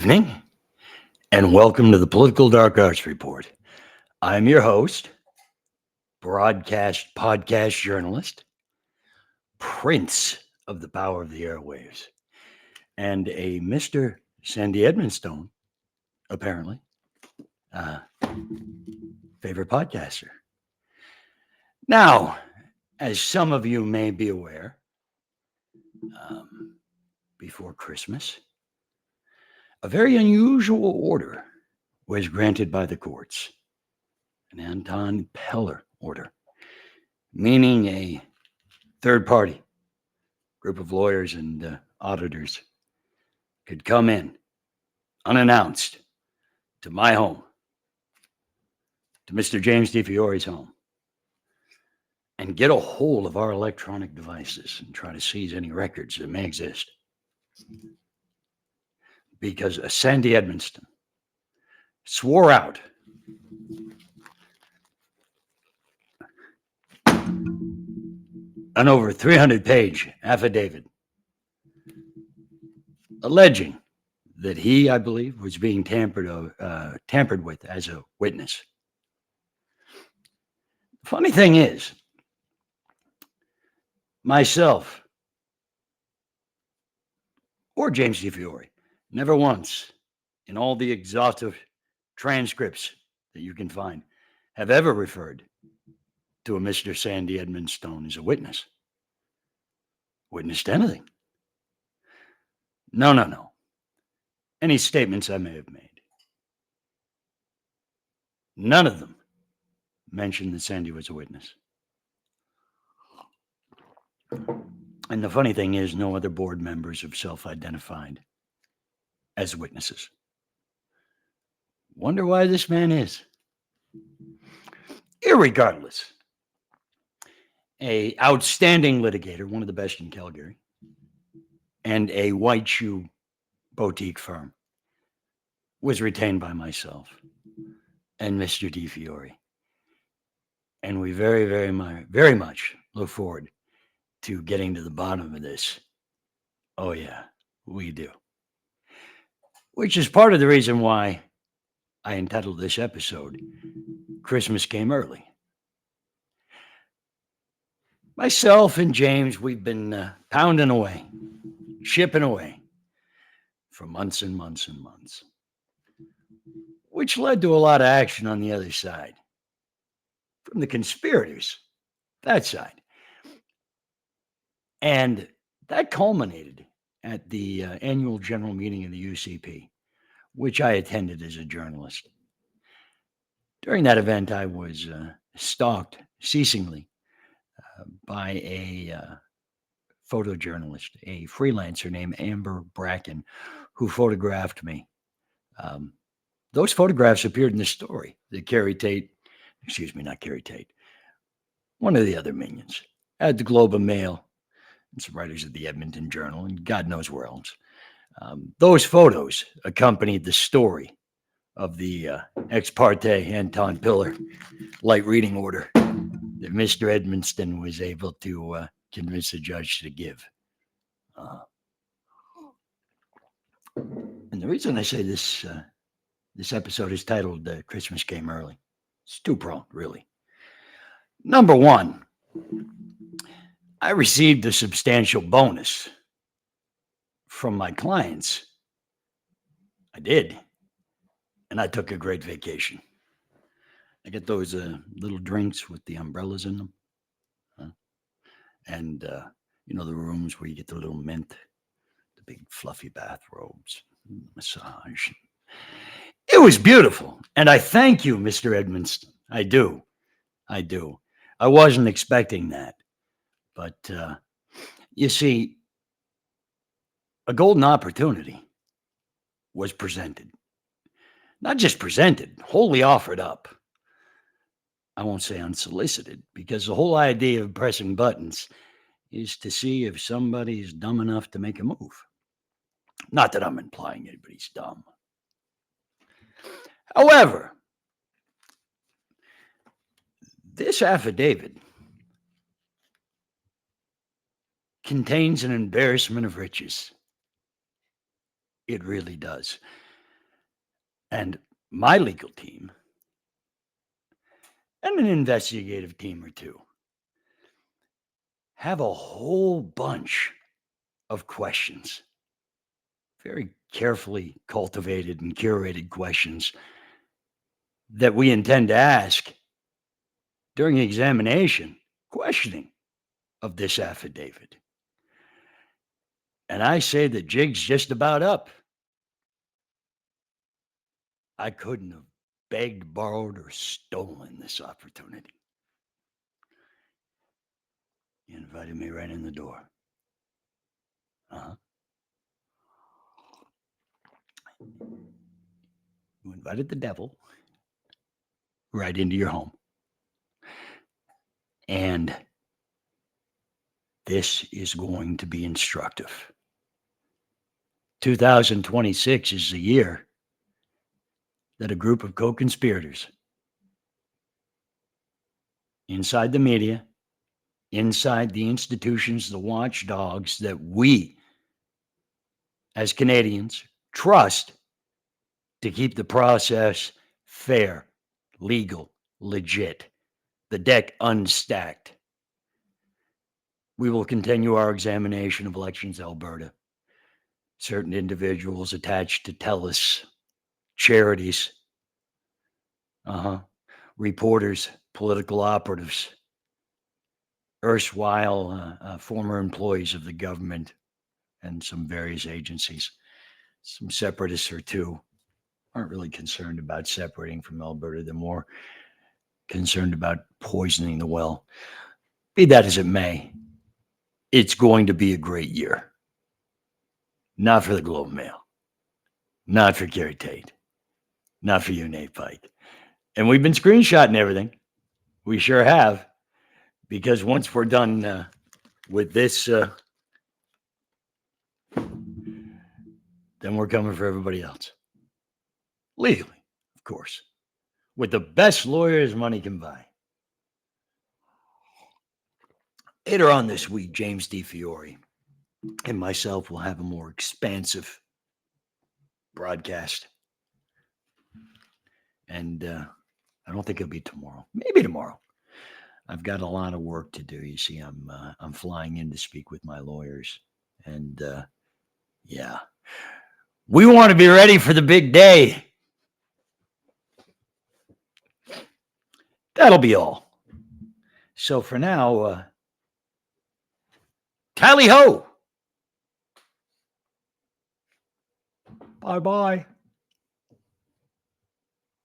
Evening, and welcome to the Political Dark Arts Report. I'm your host, broadcast podcast journalist, prince of the power of the airwaves, and a Mr. Sandy Edmonstone, apparently, uh, favorite podcaster. Now, as some of you may be aware, um, before Christmas, a very unusual order was granted by the courts, an Anton Peller order, meaning a third party group of lawyers and auditors could come in unannounced to my home, to Mr. James DiFiore's home, and get a hold of our electronic devices and try to seize any records that may exist. Because Sandy Edmonstone swore out an over 300-page affidavit alleging that he, I believe, was being tampered with as a witness. Funny thing is, myself or James DiFiore never once in all the exhaustive transcripts that you can find have ever referred to a Mr. Sandy Edmonstone as a witness. Witnessed anything. No. Any statements I may have made. None of them mentioned that Sandy was a witness. And the funny thing is, no other board members have self-identified as witnesses. Wonder why this man is. Irregardless, a outstanding litigator, one of the best in Calgary, and a white shoe boutique firm was retained by myself and Mr. DiFiore. And we very much look forward to getting to the bottom of this. Oh, yeah, we do. Which is part of the reason why I entitled this episode, Christmas Came Early. Myself and James, we've been pounding away, shipping away for months and months and months, which led to a lot of action on the other side from the conspirators, that side. And that culminated at the annual general meeting of the UCP, which I attended as a journalist. During that event, I was stalked ceasingly by a photojournalist, a freelancer named Amber Bracken, who photographed me. Those photographs appeared in the story that not Carrie Tate, one of the other minions, at the Globe and Mail, and some writers at the Edmonton Journal, and God knows where else. Those photos accompanied the story of the ex parte Anton Pillar light reading order that Mr. Edmonstone was able to convince the judge to give. And the reason I say this episode is titled Christmas Came Early. It's two-pronged, really. Number one, I received a substantial bonus from my clients. I did. And I took a great vacation. I get those little drinks with the umbrellas in them. And, the rooms where you get the little mint, the big fluffy bathrobes, massage. It was beautiful. And I thank you, Mr. Edmonstone. I do. I wasn't expecting that. But, you see, a golden opportunity was presented. Not just presented, wholly offered up. I won't say unsolicited, because the whole idea of pressing buttons is to see if somebody's dumb enough to make a move. Not that I'm implying anybody's dumb. However, this affidavit contains an embarrassment of riches. It really does. And my legal team and an investigative team or two have a whole bunch of questions, very carefully cultivated and curated questions that we intend to ask during examination, questioning of this affidavit. And I say the jig's just about up. I couldn't have begged, borrowed, or stolen this opportunity. You invited me right in the door. Uh-huh. You invited the devil right into your home. And this is going to be instructive. 2026 is the year that a group of co-conspirators inside the media, inside the institutions, the watchdogs that we as Canadians trust to keep the process fair, legal, legit, the deck unstacked. We will continue our examination of Elections Alberta. Certain individuals attached to TELUS, charities, reporters, political operatives, erstwhile former employees of the government and some various agencies. Some separatists or two aren't really concerned about separating from Alberta. They're more concerned about poisoning the well. Be that as it may, it's going to be a great year. Not for the Globe and Mail. Not for Kerry Tate. Not for you, Nate Pike. And we've been screenshotting everything. We sure have. Because once we're done with this, then we're coming for everybody else. Legally, of course. With the best lawyers money can buy. Later on this week, James DiFiore and myself will have a more expansive broadcast. And I don't think it'll be tomorrow. Maybe tomorrow. I've got a lot of work to do. You see, I'm flying in to speak with my lawyers. And yeah. We want to be ready for the big day. That'll be all. So for now, tally ho. Bye-bye.